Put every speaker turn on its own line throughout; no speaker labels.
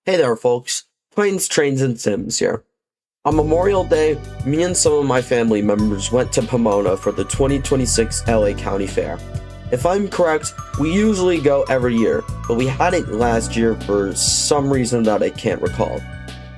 Hey there, folks. Planes, Trains, and Sims here. On Memorial Day, me and some of my family members went to Pomona for the 2026 LA County Fair. If I'm correct, we usually go every year, but we hadn't last year for some reason that I can't recall.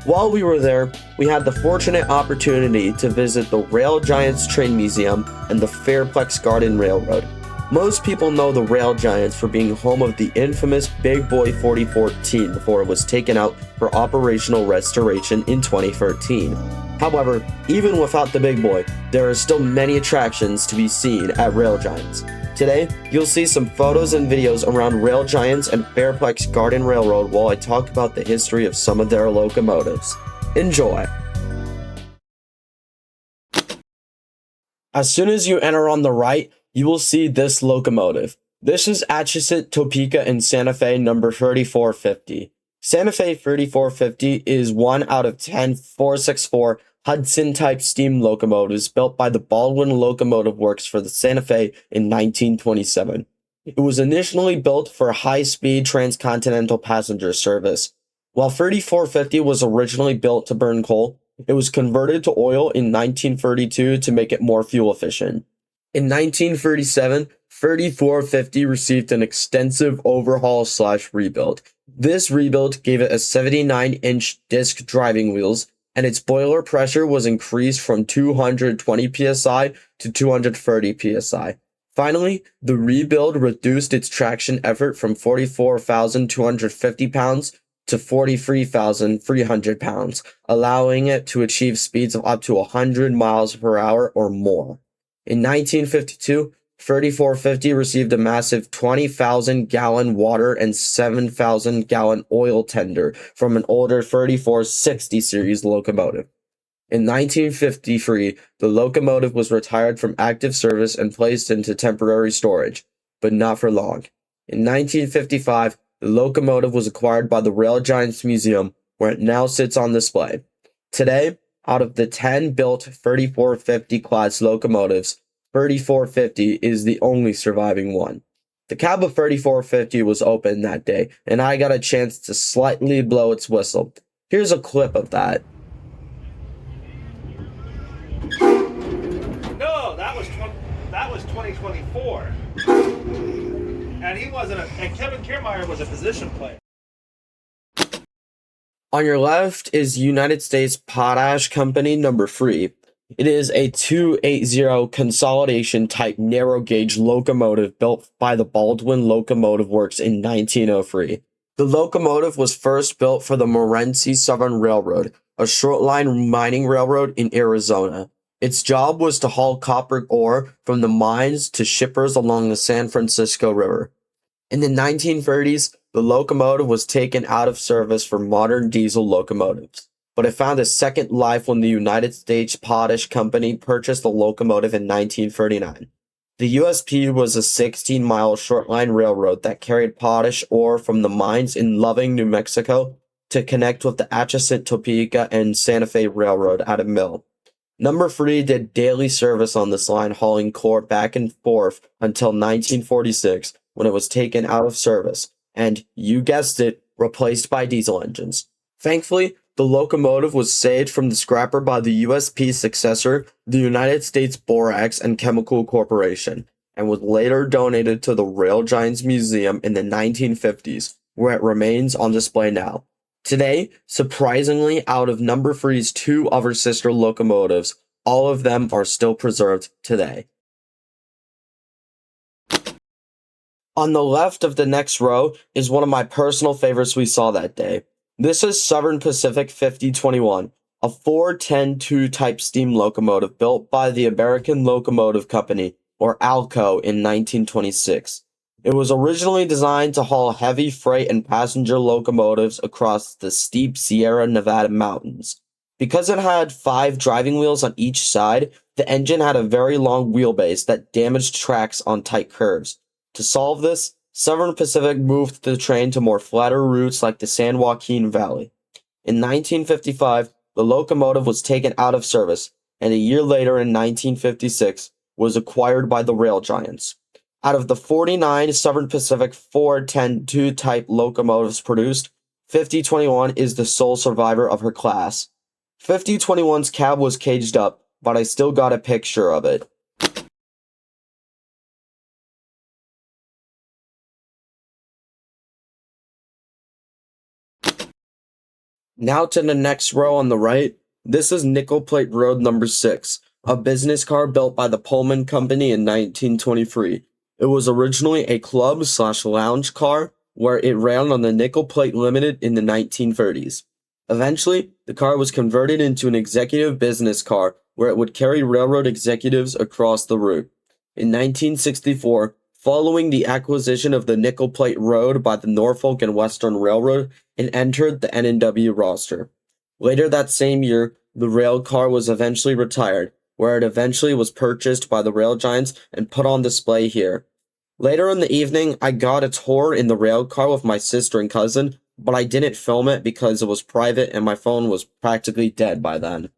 While we were there, we had the fortunate opportunity to visit the RailGiants Train Museum and the Fairplex Garden Railroad. Most people know the RailGiants for being home of the infamous Big Boy 4014 before it was taken out for operational restoration in 2013. However, even without the Big Boy, there are still many attractions to be seen at RailGiants. Today, you'll see some photos and videos around RailGiants and Fairplex Garden Railroad while I talk about the history of some of their locomotives. Enjoy! As soon as you enter on the right, you will see this locomotive. This is Atchison, Topeka, and Santa Fe number 3450. Santa Fe 3450 is one out of 10 464 Hudson-type steam locomotives built by the Baldwin Locomotive Works for the Santa Fe in 1927. It was initially built for high-speed transcontinental passenger service. While 3450 was originally built to burn coal, it was converted to oil in 1932 to make it more fuel efficient. In 1937, 3450 received an extensive overhaul/rebuild. This rebuild gave it a 79-inch disc driving wheels, and its boiler pressure was increased from 220 psi to 230 psi. Finally, the rebuild reduced its traction effort from 44,250 pounds to 43,300 pounds, allowing it to achieve speeds of up to 100 miles per hour or more. In 1952, 3450 received a massive 20,000-gallon water and 7,000-gallon oil tender from an older 3460 series locomotive. In 1953, the locomotive was retired from active service and placed into temporary storage, but not for long. In 1955, the locomotive was acquired by the RailGiants Museum, where it now sits on display. Today, out of the 10 built 3450 class locomotives, 3450 is the only surviving one. The cab of 3450 was open that day, and I got a chance to slightly blow its whistle. Here's a clip of that.
No, that was 2024. And he wasn't and Kevin Kiermaier was a position player.
On your left is United States Potash Company number 3. It is a 280 consolidation type narrow gauge locomotive built by the Baldwin Locomotive Works in 1903. The locomotive was first built for the Morenci Southern Railroad, a short line mining railroad in Arizona. Its job was to haul copper ore from the mines to shippers along the San Francisco River. In the 1930s, the locomotive was taken out of service for modern diesel locomotives, but it found a second life when the United States Potash Company purchased the locomotive in 1939. The USP was a 16-mile short-line railroad that carried potash ore from the mines in Loving, New Mexico, to connect with the Atchison, Topeka, and Santa Fe Railroad at a mill. Number 3 did daily service on this line, hauling ore back and forth until 1946, when it was taken out of service, and, you guessed it, replaced by diesel engines. Thankfully, the locomotive was saved from the scrapper by the USP's successor, the United States Borax and Chemical Corporation, and was later donated to the RailGiants Museum in the 1950s, where it remains on display now. Today, surprisingly, out of number 3's 2 other sister locomotives, all of them are still preserved today. On the left of the next row is one of my personal favorites we saw that day. This is Southern Pacific 5021, a 410-2 type steam locomotive built by the American Locomotive Company, or ALCO, in 1926. It was originally designed to haul heavy freight and passenger locomotives across the steep Sierra Nevada mountains. Because it had 5 driving wheels on each side, the engine had a very long wheelbase that damaged tracks on tight curves. To solve this, Southern Pacific moved the train to more flatter routes like the San Joaquin Valley. In 1955, the locomotive was taken out of service, and a year later in 1956, was acquired by the RailGiants. Out of the 49 Southern Pacific 410-2 type locomotives produced, 5021 is the sole survivor of her class. 5021's cab was caged up, but I still got a picture of it. Now to the next row on the right. This is Nickel Plate Road number 6, a business car built by the Pullman Company in 1923. It was originally a club/lounge car where it ran on the Nickel Plate Limited in the 1930s. Eventually, the car was converted into an executive business car where it would carry railroad executives across the route. In 1964, following the acquisition of the Nickel Plate Road by the Norfolk and Western Railroad, it entered the N&W roster. Later that same year, the rail car was eventually retired, where it eventually was purchased by the RailGiants and put on display here. Later in the evening, I got a tour in the rail car with my sister and cousin, but I didn't film it because it was private and my phone was practically dead by then.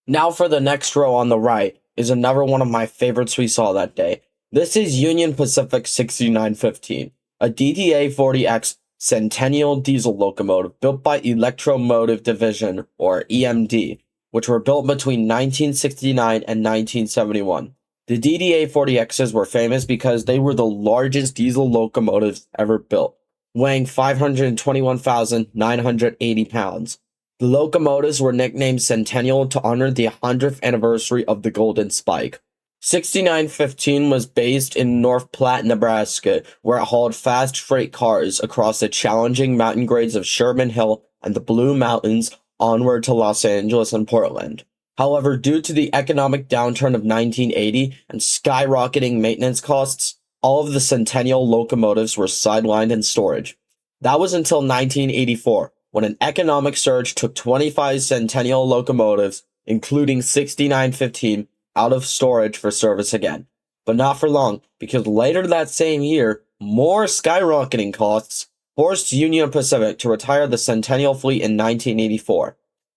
Now for the next row on the right is another one of my favorites we saw that day. This is Union Pacific 6915, a DDA-40X Centennial diesel locomotive built by Electromotive Division, or EMD, which were built between 1969 and 1971. The DDA-40Xs were famous because they were the largest diesel locomotives ever built, weighing 521,980 pounds. The locomotives were nicknamed Centennial to honor the 100th anniversary of the Golden Spike. 6915 was based in North Platte, Nebraska, where it hauled fast freight cars across the challenging mountain grades of Sherman Hill and the Blue Mountains onward to Los Angeles and Portland. However, due to the economic downturn of 1980 and skyrocketing maintenance costs, all of the Centennial locomotives were sidelined in storage. That was until 1984, when an economic surge took 25 Centennial locomotives, including 6915, out of storage for service again. But not for long, because later that same year, more skyrocketing costs forced Union Pacific to retire the Centennial fleet in 1984.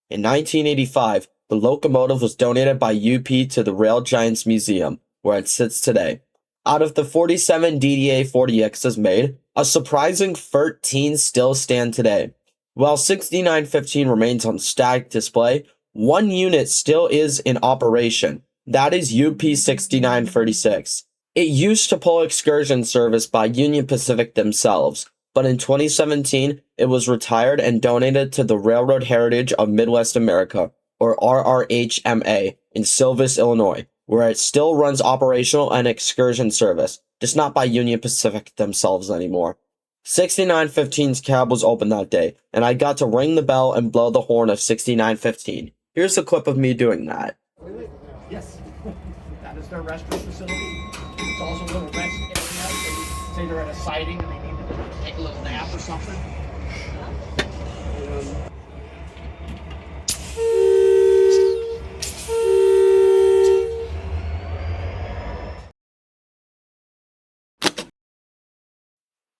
In 1985, the locomotive was donated by UP to the RailGiants Museum, where it sits today. Out of the 47 DDA-40Xs made, a surprising 13 still stand today. While 6915 remains on static display, one unit still is in operation. That is UP 6936. It used to pull excursion service by Union Pacific themselves, but in 2017, it was retired and donated to the Railroad Heritage of Midwest America, or RRHMA, in Silvis, Illinois, where it still runs operational and excursion service, just not by Union Pacific themselves anymore. 6915's cab was open that day, and I got to ring the bell and blow the horn of 6915. Here's a clip of me doing that.
Yes, that is their restroom facility. It's also a little rest area. So say they're at a siding and they need to take a little nap or something.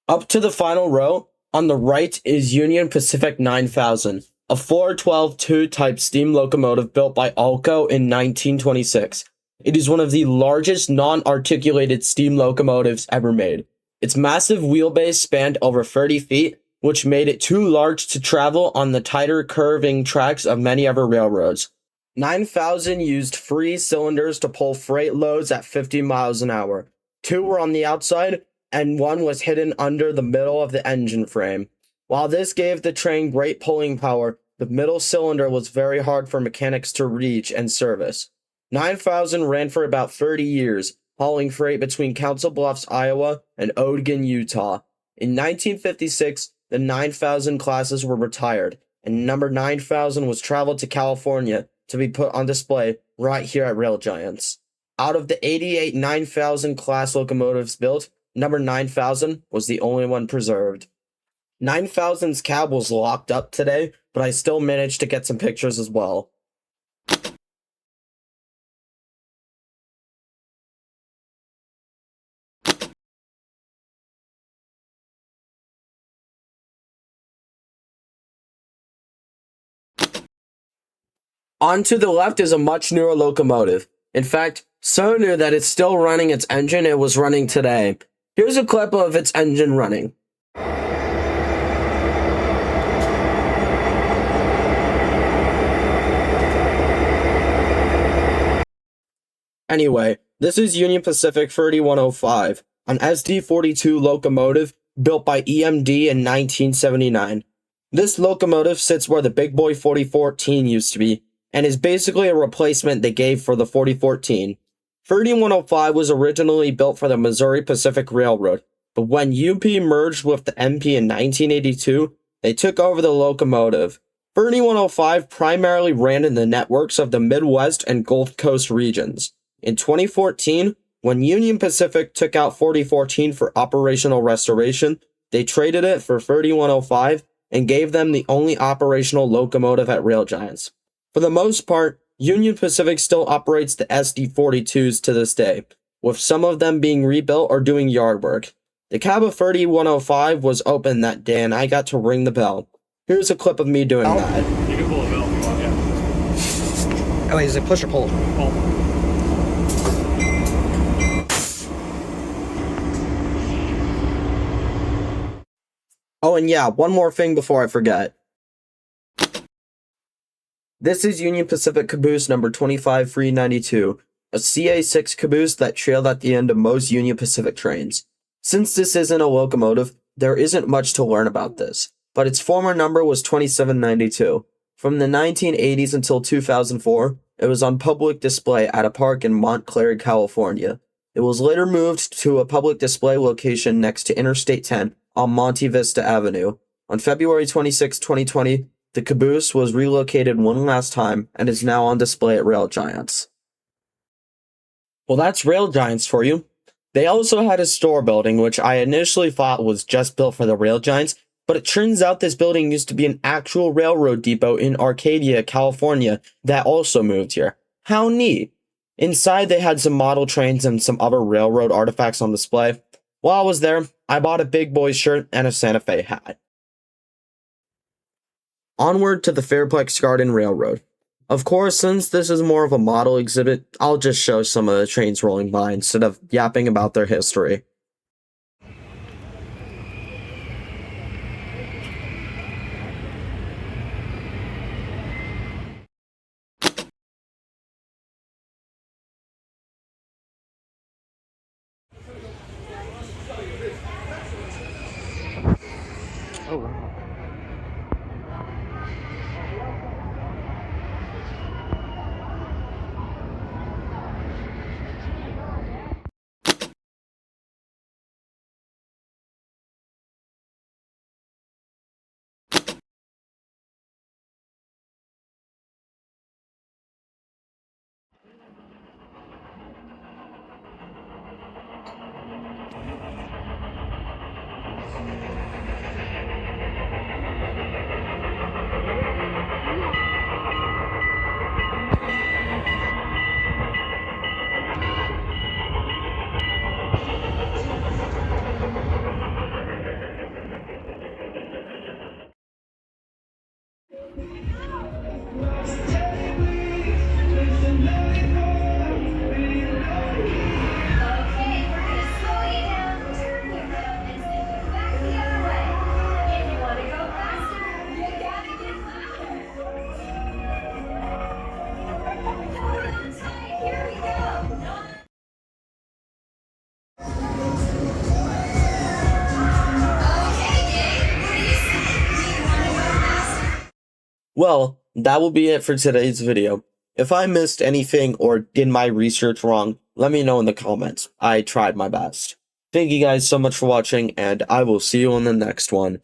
Up to the final row, on the right is Union Pacific 9000, a 412-2 type steam locomotive built by Alco in 1926. It is one of the largest non-articulated steam locomotives ever made. Its massive wheelbase spanned over 30 feet, which made it too large to travel on the tighter curving tracks of many other railroads. 9000 used free cylinders to pull freight loads at 50 miles an hour. 2 were on the outside, and 1 was hidden under the middle of the engine frame. While this gave the train great pulling power, the middle cylinder was very hard for mechanics to reach and service. 9000 ran for about 30 years, hauling freight between Council Bluffs, Iowa, and Ogden, Utah. In 1956, the 9000 classes were retired, and number 9000 was traveled to California to be put on display right here at RailGiants. Out of the 88 9000 class locomotives built, number 9000 was the only one preserved. 9000's cab was locked up today, but I still managed to get some pictures as well. On to the left is a much newer locomotive. In fact, so new that it's still running its engine it was running today. Here's a clip of its engine running. Anyway, this is Union Pacific 3105, an SD42 locomotive built by EMD in 1979. This locomotive sits where the Big Boy 4014 used to be, and is basically a replacement they gave for the 4014. 3105 was originally built for the Missouri Pacific Railroad, but when UP merged with the MP in 1982, they took over the locomotive. 3105 primarily ran in the networks of the Midwest and Gulf Coast regions. In 2014, when Union Pacific took out 4014 for operational restoration, they traded it for 3105 and gave them the only operational locomotive at RailGiants. For the most part, Union Pacific still operates the SD42s to this day, with some of them being rebuilt or doing yard work. The cab of 3105 was open that day and I got to ring the bell. Here's a clip of me doing that.
You can pull a bell if you want, yeah.
Oh, wait, is it push or pull?
Pull.
Oh, and yeah, one more thing before I forget. This is Union Pacific caboose number 25392, a CA6 caboose that trailed at the end of most Union Pacific trains. Since this isn't a locomotive, there isn't much to learn about this, but its former number was 2792. From the 1980s until 2004, it was on public display at a park in Montclair, California. It was later moved to a public display location next to Interstate 10 on Monte Vista Avenue. On February 26, 2020, the caboose was relocated one last time and is now on display at RailGiants. Well, that's RailGiants for you. They also had a store building, which I initially thought was just built for the RailGiants, but it turns out this building used to be an actual railroad depot in Arcadia, California, that also moved here. How neat! Inside, they had some model trains and some other railroad artifacts on display. While I was there, I bought a Big Boy shirt and a Santa Fe hat. Onward to the Fairplex Garden Railroad. Of course, since this is more of a model exhibit, I'll just show some of the trains rolling by instead of yapping about their history.
Oh, wow.
Well, that will be it for today's video. If I missed anything or did my research wrong, let me know in the comments. I tried my best. Thank you guys so much for watching, and I will see you on the next one.